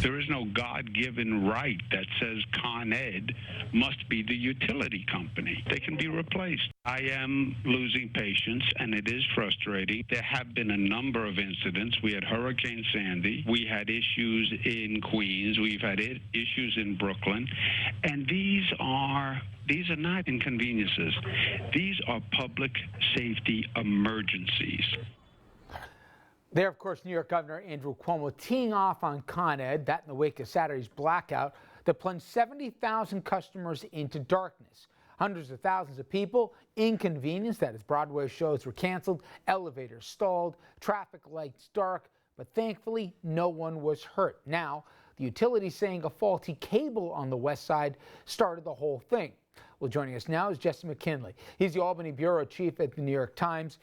There is no God-given right that says Con Ed must be the utility company. They can be replaced. I am losing patience, and it is frustrating. There have been a number of incidents. We had Hurricane Sandy. We had issues in Queens. We've had issues in Brooklyn. And these are not inconveniences. These are public safety emergencies. There, of course, New York Governor Andrew Cuomo teeing off on Con Ed, that in the wake of Saturday's blackout that plunged 70,000 customers into darkness. Hundreds of thousands of people inconvenienced, that is, Broadway shows were canceled, elevators stalled, traffic lights dark, but thankfully no one was hurt. Now, the utility saying a faulty cable on the west side started the whole thing. Well, joining us now is Jesse McKinley. He's the Albany bureau chief at the New York Times.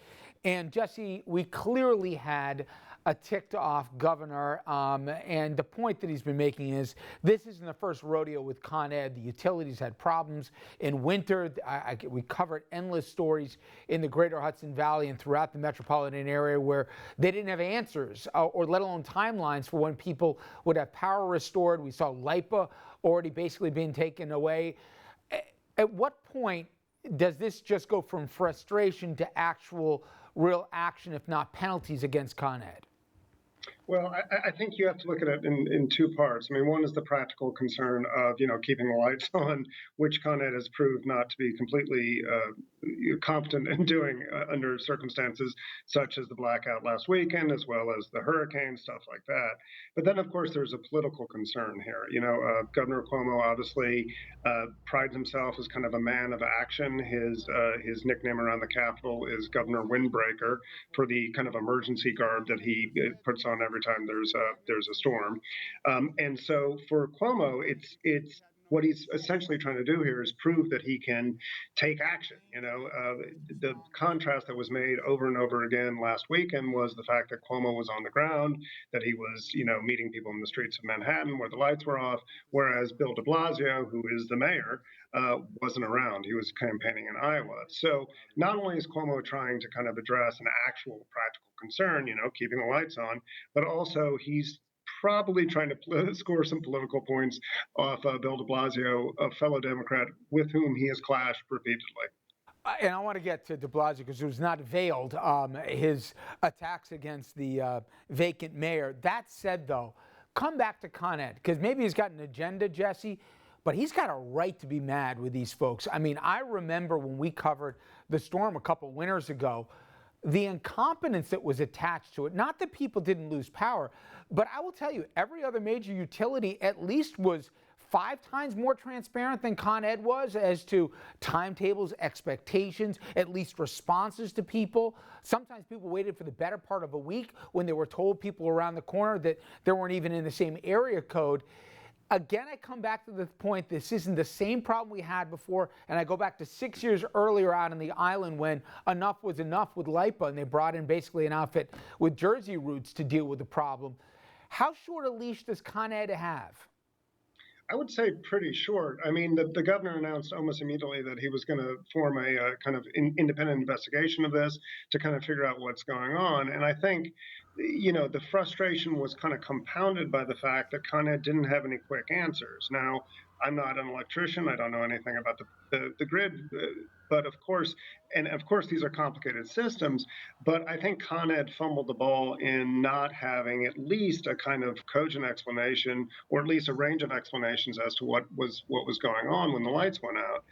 And Jesse, we clearly had a ticked off governor, and the point that he's been making is this isn't the first rodeo with Con Ed. The utilities had problems in winter. We covered endless stories in the greater Hudson Valley and throughout the metropolitan area where they didn't have answers or let alone timelines for when people would have power restored. We saw LIPA already basically being taken away. At what point does this just go from frustration to actual real action, if not penalties, against Con Ed? Well, I think you have to look at it in two parts. I mean, one is the practical concern of, keeping the lights on, which Con Ed has proved not to be completely competent in doing under circumstances such as the blackout last weekend, as well as the hurricane, stuff like that. But then, of course, there's a political concern here. Governor Cuomo obviously prides himself as kind of a man of action. His nickname around the Capitol is Governor Windbreaker for the kind of emergency garb that he puts on every time there's a storm. And so for Cuomo, it's what he's essentially trying to do here is prove that he can take action. The contrast that was made over and over again last weekend was the fact that Cuomo was on the ground, that he was, meeting people in the streets of Manhattan where the lights were off, whereas Bill de Blasio, who is the mayor, wasn't around. He was campaigning in Iowa. So not only is Cuomo trying to kind of address an actual practical concern, keeping the lights on, but also he's probably trying to score some political points off Bill de Blasio, a fellow Democrat with whom he has clashed repeatedly. And I want to get to de Blasio because it was not veiled, his attacks against the vacant mayor. That said, though, come back to Con Ed, because maybe he's got an agenda, Jesse, but he's got a right to be mad with these folks. I mean, I remember when we covered the storm a couple winters ago, the incompetence that was attached to it. Not that people didn't lose power, but I will tell you, every other major utility at least was 5 times more transparent than Con Ed was as to timetables, expectations, at least responses to people. Sometimes people waited for the better part of a week when they were told people around the corner that they weren't even in the same area code. Again, I come back to the point, this isn't the same problem we had before, and I go back to 6 years earlier out on the island when enough was enough with LIPA, and they brought in basically an outfit with Jersey roots to deal with the problem. How short a leash does Con Ed have? I would say pretty short. I mean, the governor announced almost immediately that he was going to form a kind of independent investigation of this to kind of figure out what's going on. And I think, the frustration was kind of compounded by the fact that Con Ed didn't have any quick answers. Now, I'm not an electrician. I don't know anything about the grid, but of course these are complicated systems. But I think Con Ed fumbled the ball in not having at least a kind of cogent explanation, or at least a range of explanations as to what was going on when the lights went out.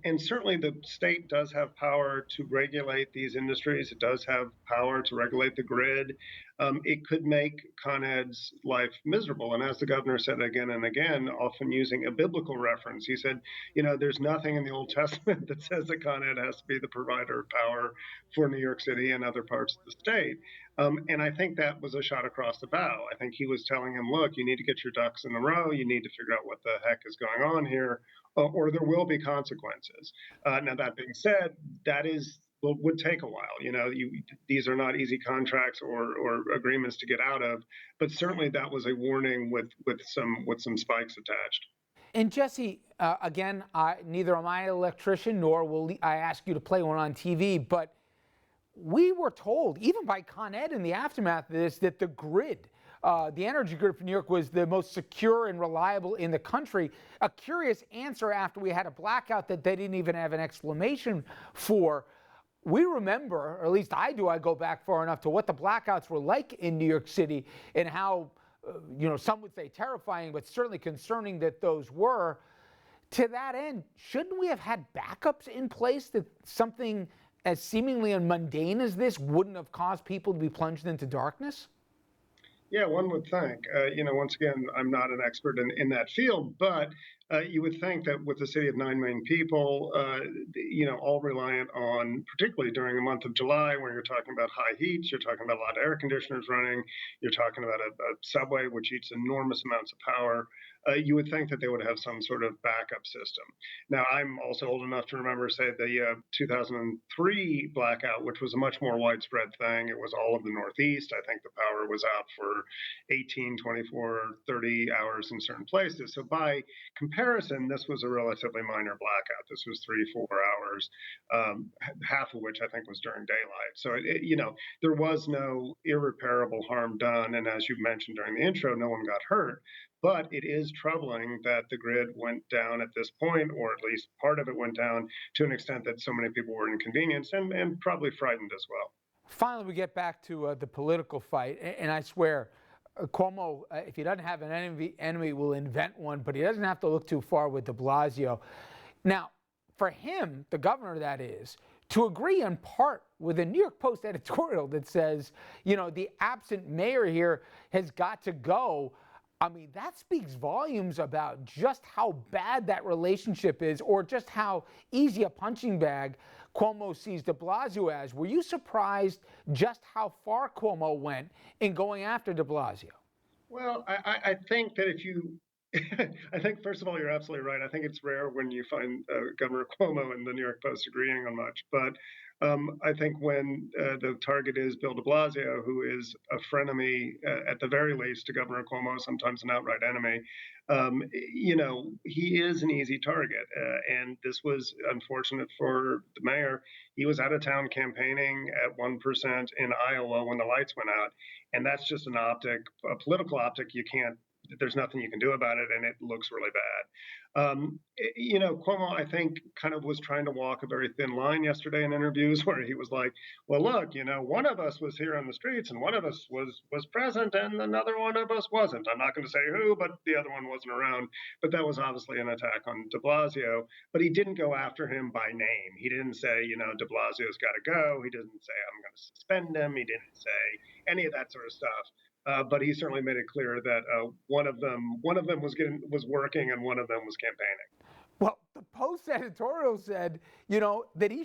And certainly the state does have power to regulate these industries. It does have power to regulate the grid. It could make Con Ed's life miserable. And as the governor said again and again, often using a biblical reference, he said, there's nothing in the Old Testament that says that Con Ed has to be the provider of power for New York City and other parts of the state. And I think that was a shot across the bow. I think he was telling him, look, you need to get your ducks in a row. You need to figure out what the heck is going on here, or there will be consequences. Now, that being said, would take a while. These are not easy contracts or agreements to get out of, but certainly that was a warning with some spikes attached. And Jesse, again, neither am I an electrician, nor will I ask you to play one on TV, but we were told, even by Con Ed in the aftermath of this, that the grid the energy grid for New York was the most secure and reliable in the country. A curious answer after we had a blackout that they didn't even have an explanation for. We remember, or at least I do, I go back far enough to what the blackouts were like in New York City and how, some would say terrifying, but certainly concerning that those were. To that end, shouldn't we have had backups in place that something as seemingly mundane as this wouldn't have caused people to be plunged into darkness? Yeah, one would think. Once again, I'm not an expert in that field, but you would think that with a city of 9 million people, all reliant on, particularly during the month of July, when you're talking about high heat, you're talking about a lot of air conditioners running, you're talking about a subway which eats enormous amounts of power. You would think that they would have some sort of backup system. Now, I'm also old enough to remember, say, the 2003 blackout, which was a much more widespread thing. It was all of the Northeast. I think the power was out for 18, 24, 30 hours in certain places. So by comparison, this was a relatively minor blackout. This was 3-4 hours, half of which I think was during daylight. So, there was no irreparable harm done. And as you mentioned during the intro, no one got hurt. But it is troubling that the grid went down at this point, or at least part of it went down to an extent that so many people were inconvenienced and probably frightened as well. Finally, we get back to the political fight. And I swear, Cuomo, if he doesn't have an enemy, will invent one, but he doesn't have to look too far with de Blasio. Now, for him, the governor that is, to agree in part with a New York Post editorial that says, the absent mayor here has got to go. I mean, that speaks volumes about just how bad that relationship is, or just how easy a punching bag Cuomo sees de Blasio as. Were you surprised just how far Cuomo went in going after de Blasio? Well, I think that I think, first of all, you're absolutely right. I think it's rare when you find Governor Cuomo and the New York Post agreeing on much. But I think when the target is Bill de Blasio, who is a frenemy, at the very least, to Governor Cuomo, sometimes an outright enemy, he is an easy target. And this was unfortunate for the mayor. He was out of town campaigning at 1% in Iowa when the lights went out. And that's just an optic, a political optic. There's nothing you can do about it, and it looks really bad. Cuomo, I think, kind of was trying to walk a very thin line yesterday in interviews where he was like, well, look, one of us was here on the streets and one of us was present and another one of us wasn't. I'm not going to say who, but the other one wasn't around. But that was obviously an attack on de Blasio. But he didn't go after him by name. He didn't say, de Blasio's got to go. He didn't say, I'm going to suspend him. He didn't say any of that sort of stuff. But he certainly made it clear that one of them was working and one of them was campaigning. Well, the Post editorial said, that he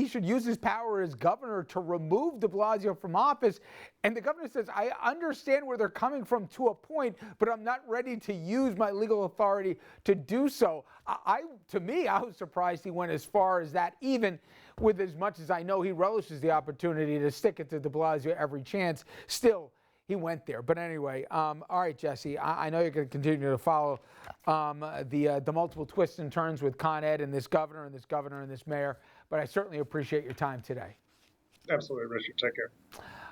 should use his power as governor to remove de Blasio from office. And the governor says, I understand where they're coming from to a point, but I'm not ready to use my legal authority to do so. To me, I was surprised he went as far as that, even with as much as I know he relishes the opportunity to stick it to de Blasio every chance. Still, he went there. But anyway, all right, Jesse, I know you're going to continue to follow the multiple twists and turns with Con Ed and this governor and this governor and this mayor, but I certainly appreciate your time today. Absolutely, Richard. Take care.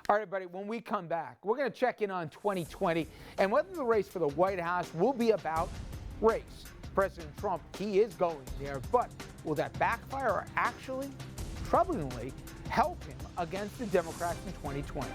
All right, everybody, when we come back, we're going to check in on 2020 and whether the race for the White House will be about race. President Trump, he is going there, but will that backfire or actually, troublingly, help him against the Democrats in 2020?